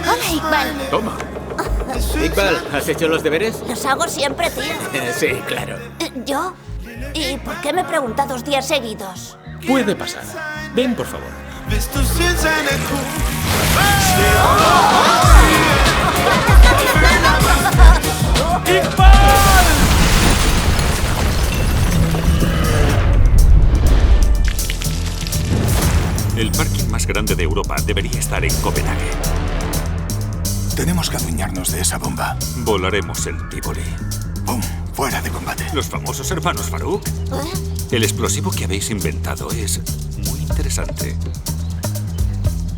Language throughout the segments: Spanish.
Hola, Iqbal. Toma. Iqbal, ¿has hecho los deberes? Los hago siempre, tío. Sí, claro. ¿Yo? ¿Y por qué me pregunta 2 días seguidos? Puede pasar. Ven, por favor. El parking más grande de Europa debería estar en Copenhague. Tenemos que adueñarnos de esa bomba. Volaremos el Tivoli. ¡Pum! Fuera de combate. Los famosos hermanos Farouk. El explosivo que habéis inventado es muy interesante.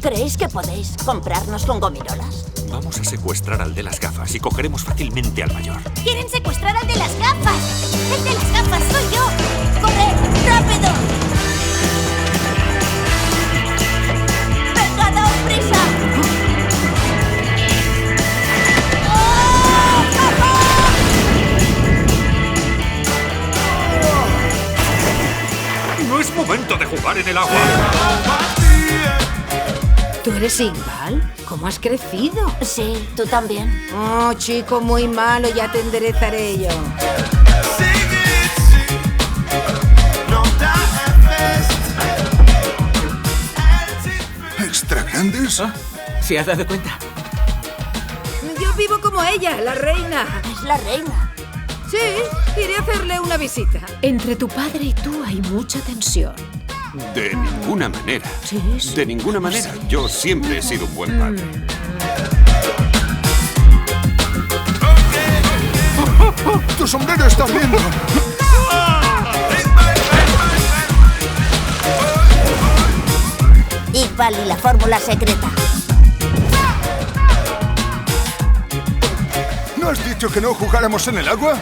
¿Creéis que podéis comprarnos con gomirolas? Vamos a secuestrar al de las gafas y cogeremos fácilmente al mayor. ¡Quieren secuestrar al de las gafas! ¡El de las gafas soy yo! ¡Corre! ¡Rápido! ¡Venga, daos prisa! ¡No es momento de jugar en el agua! ¿Tú eres Iqbal? ¿Cómo has crecido? Sí, tú también. Oh, chico, muy malo, ya te enderezaré yo. ¿Extra grandes? ¿Se ha dado cuenta? Yo vivo como ella, la reina. Es la reina. Sí, iré a hacerle una visita. Entre tu padre y tú hay mucha tensión. De ninguna manera. Sí, sí. De ninguna manera. Yo siempre he sido un buen padre. ¡Tu sombrero está viendo! Iqbal y la fórmula secreta. ¿No has dicho que no jugáramos en el agua?